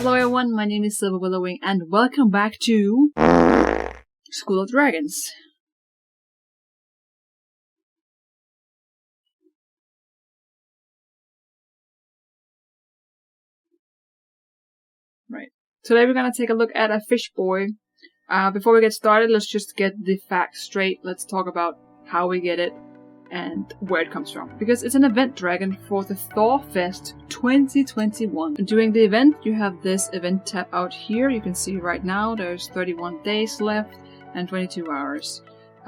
Hello everyone, my name is Ween and welcome back to School of Dragons. Right. Today we're gonna take a look at a fish boy. Before we get started, let's just get the facts straight. Let's talk about how we get it and where it comes from. Because it's an event dragon for the Thawfest 2021. During the event, you have this event tab out here. You can see right now there's 31 days left and 22 hours.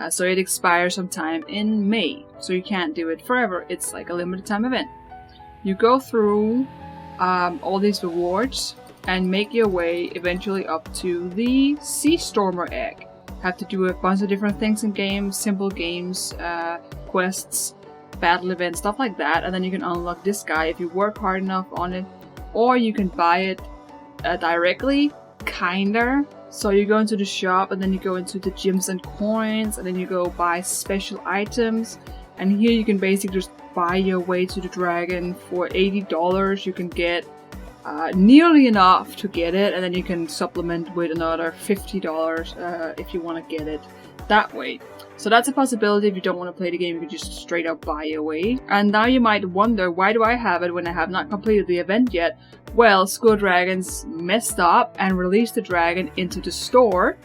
So it expires sometime in May. So you can't do it forever. It's like a limited time event. You go through all these rewards and make your way eventually up to the Seastormer egg. Have to do a bunch of different things in games, simple games, quests, battle events, stuff like that, and then you can unlock this guy if you work hard enough on it, or you can buy it directly, kinda. So you go into the shop and then you go into the gems and coins, and then you go buy special items, and here you can basically just buy your way to the dragon. For $80 you can get nearly enough to get it, and then you can supplement with another $50 if you want to get it that way. So that's a possibility. If you don't want to play the game, you can just straight up buy your way. And now you might wonder, why do I have it when I have not completed the event yet? Well, School of Dragons messed up and released the dragon into the store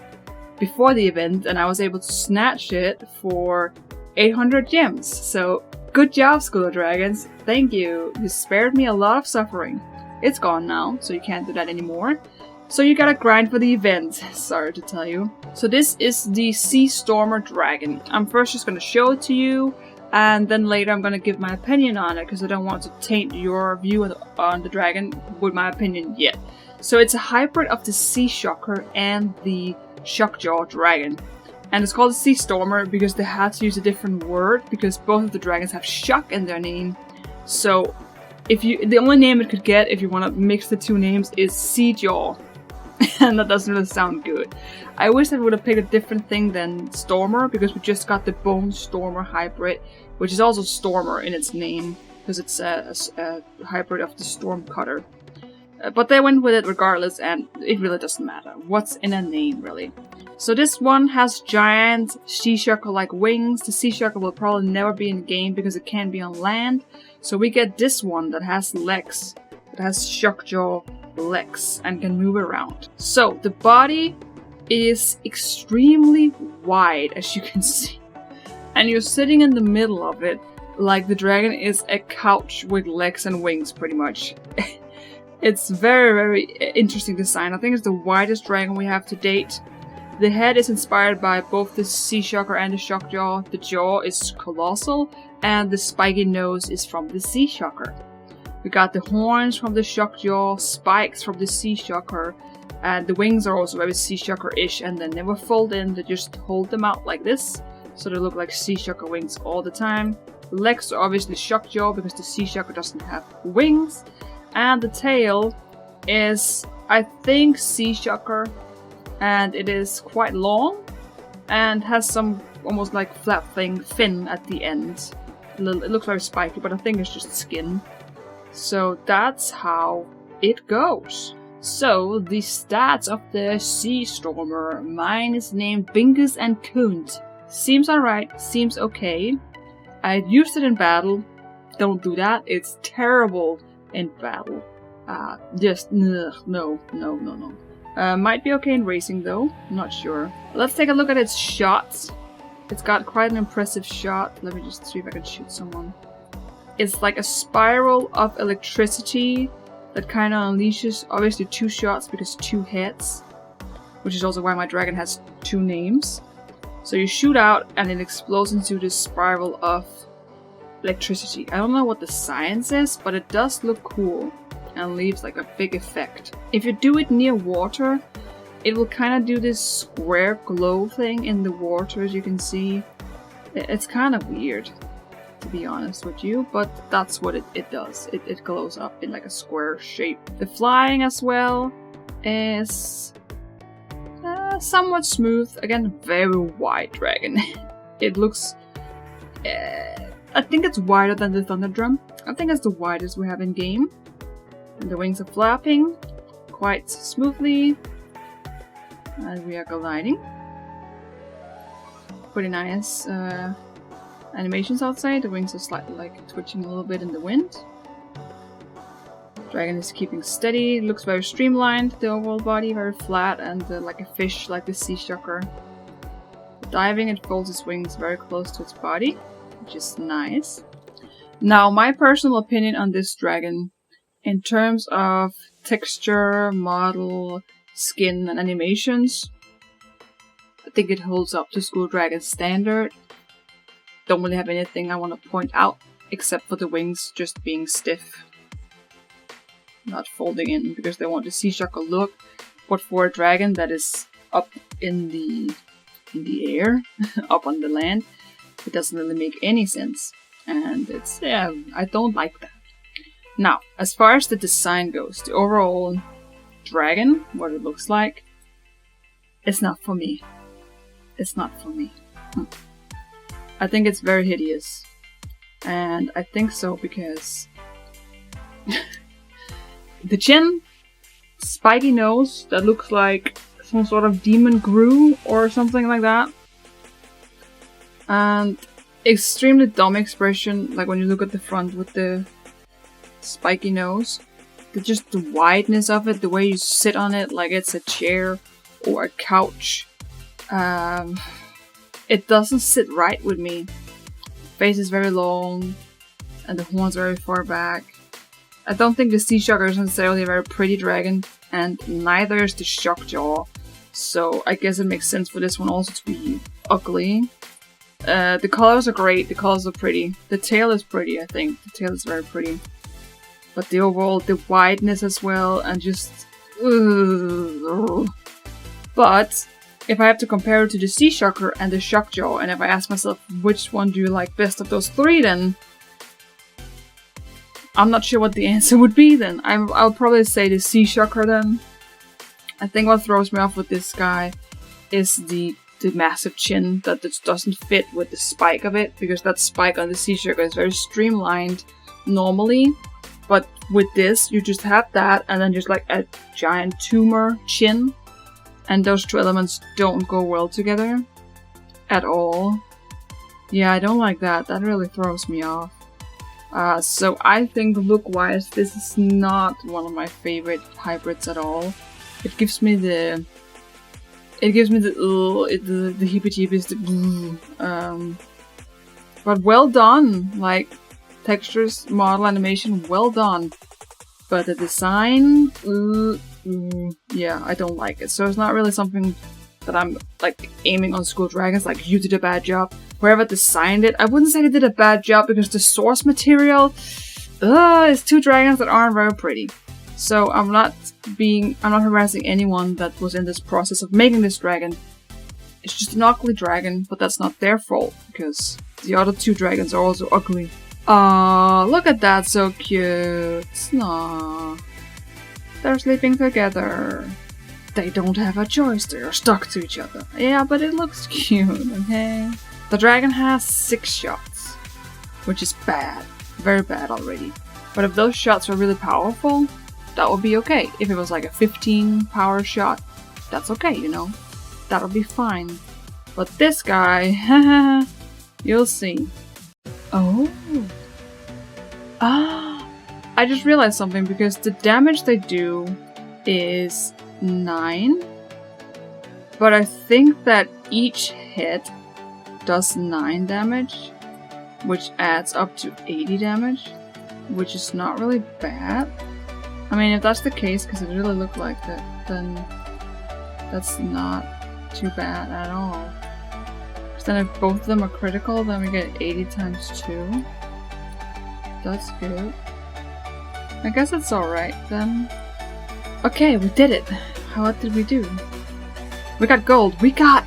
before the event, and I was able to snatch it for 800 gems. So good job, School of Dragons. Thank you. You spared me a lot of suffering. It's gone now, so you can't do that anymore. So you gotta grind for the event, sorry to tell you. So this is the Seastormer dragon. I'm first just gonna show it to you, and then later I'm gonna give my opinion on it, because I don't want to taint your view on the dragon with my opinion yet. So it's a hybrid of the Seashocker and the Shockjaw dragon. And it's called the Seastormer because they had to use a different word, because both of the dragons have shock in their name. So the only name it could get if you want to mix the two names is Seajaw. And that doesn't really sound good. I wish I would have picked a different thing than Stormer, because we just got the Bone Stormer hybrid, which is also Stormer in its name, because it's a hybrid of the Stormcutter. But they went with it regardless, and it really doesn't matter what's in a name, really. So this one has giant Seashocker-like wings. The Seashocker will probably never be in the game because it can't be on land. So we get this one that has legs, that has Shockjaw legs and can move around. So the body is extremely wide, as you can see. And you're sitting in the middle of it like the dragon is a couch with legs and wings, pretty much. It's very, very interesting design. I think it's the widest dragon we have to date. The head is inspired by both the Seashocker and the Shockjaw. The jaw is colossal, and the spiky nose is from the Seashocker. We got the horns from the Shockjaw, spikes from the Seashocker, and the wings are also very Seashocker-ish, and they never fold in, they just hold them out like this, so they look like Seashocker wings all the time. The legs are obviously Shockjaw because the Seashocker doesn't have wings, and the tail is, I think, Seashocker. And it is quite long and has some almost like flat fin at the end. It looks very spiky, but I think it's just skin. So that's how it goes. So the stats of the Seastormer. Mine is named Bingus and Kunt. Seems alright, seems okay. I used it in battle. Don't do that, it's terrible in battle. No. Might be okay in racing though, I'm not sure. Let's take a look at its shots. It's got quite an impressive shot. Let me just see if I can shoot someone. It's like a spiral of electricity that kind of unleashes, obviously 2 shots because 2 hits. Which is also why my dragon has 2 names. So you shoot out and it explodes into this spiral of electricity. I don't know what the science is, but it does look cool. And leaves like a big effect. If you do it near water, it will kind of do this square glow thing in the water, as you can see. It's kind of weird, to be honest with you, but that's what it does. It glows up in like a square shape. The flying as well is somewhat smooth. Again, very wide dragon. It looks... I think it's wider than the Thunder Drum. I think it's the widest we have in game. And the wings are flapping. quite smoothly. And we are gliding. Pretty nice animations outside. The wings are slightly like twitching a little bit in the wind. Dragon is keeping steady. It looks very streamlined. The overall body very flat and like a fish, like the Seashocker. Diving, it folds its wings very close to its body, which is nice. Now, my personal opinion on this dragon, in terms of texture, model, skin, and animations, I think it holds up to School Dragon standard. Don't really have anything I want to point out, except for the wings just being stiff. Not folding in, because they want the Seashocker look, but for a dragon that is up in the air, up on the land, it doesn't really make any sense. And it's, yeah, I don't like that. Now, as far as the design goes, the overall dragon, what it looks like, it's not for me. It's not for me. I think it's very hideous. And I think so because the chin, spiky nose that looks like some sort of demon Gru or something like that. And extremely dumb expression, like when you look at the front with the spiky nose. Just the wideness of it, the way you sit on it like it's a chair or a couch. It doesn't sit right with me. Face is very long and the horns very far back. I don't think the Seashocker is necessarily a very pretty dragon, and neither is the Shockjaw. So I guess it makes sense for this one also to be ugly. The colors are great, the colors are pretty. The tail is pretty, I think. The tail is very pretty. But the overall, the wideness as well, and just... But, if I have to compare it to the Seashocker and the Shockjaw, and if I ask myself which one do you like best of those three, then... I'm not sure what the answer would be then. I'll probably say the Seashocker then. I think what throws me off with this guy is the massive chin that just doesn't fit with the spike of it, because that spike on the Seashocker is very streamlined normally, but with this you just have that and then just like a giant tumor chin, and those two elements don't go well together at all. Yeah, I don't like that. That really throws me off. So I think look-wise this is not one of my favorite hybrids at all. It gives me the heebie-jeebies, but well done, like textures, model, animation, well done. But the design, yeah, I don't like it. So it's not really something that I'm like aiming on School Dragons, like you did a bad job. Whoever designed it, I wouldn't say they did a bad job because the source material, is two dragons that aren't very pretty. So I'm not harassing anyone that was in this process of making this dragon. It's just an ugly dragon, but that's not their fault, because the other two dragons are also ugly. Aww, look at that, so cute. Aww. They're sleeping together. They don't have a choice, they're stuck to each other. Yeah, but it looks cute, okay? The dragon has 6 shots, which is bad. Very bad already. But if those shots were really powerful, that would be okay. If it was like a 15 power shot, that's okay, you know? That'll be fine. But this guy, haha, you'll see. Oh. Ah. I just realized something, because the damage they do is 9. But I think that each hit does 9 damage, which adds up to 80 damage, which is not really bad. I mean, if that's the case, because it really looked like that, then that's not too bad at all. Because then if both of them are critical, then we get 80 times 2. That's good. I guess it's alright then. Okay, we did it! What did we do? We got gold! We got...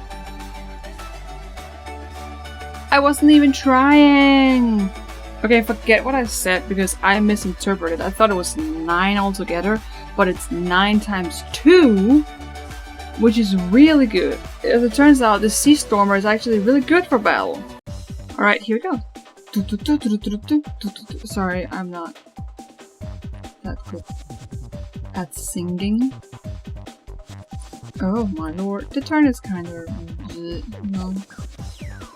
I wasn't even trying! Okay, forget what I said because I misinterpreted. I thought it was 9 altogether, but it's 9 times 2, which is really good. As it turns out, the Seastormer is actually really good for battle. Alright, here we go. Sorry, I'm not that good at singing. Oh my lord, the turn is kind of, no,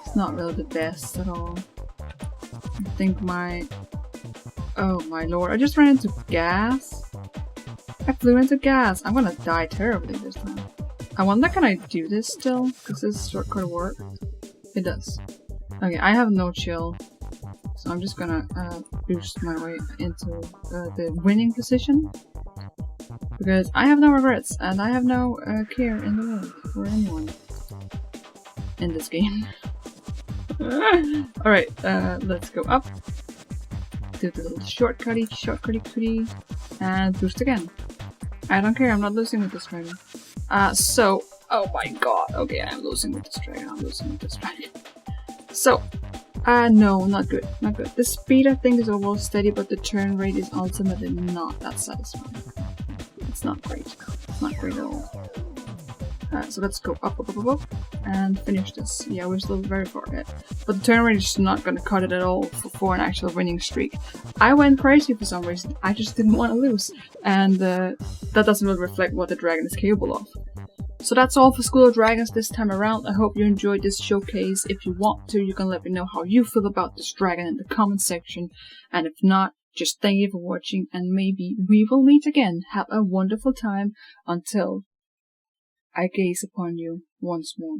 it's not really the best at all. I think oh my lord, I just ran into gas. I flew into gas. I'm gonna die terribly this time. I wonder, can I do this still? Does this shortcut work? It does. Okay, I have no chill, so I'm just gonna boost my way into the winning position. Because I have no regrets, and I have no care in the world for anyone in this game. Alright, let's go up. Do the little shortcutty, and boost again. I don't care, I'm not losing with this dragon. Oh my god, okay, I'm losing with this dragon, So, no, not good. The speed I think is overall steady, but the turn rate is ultimately not that satisfying. It's not great. It's not great at all. So let's go up, and finish this. Yeah, we're still very far ahead. But the turn rate is not gonna cut it at all for an actual winning streak. I went crazy for some reason. I just didn't want to lose. And that doesn't really reflect what the dragon is capable of. So that's all for School of Dragons this time around. I hope you enjoyed this showcase. If you want to, you can let me know how you feel about this dragon in the comment section. And if not, just thank you for watching, and maybe we will meet again. Have a wonderful time until I gaze upon you once more.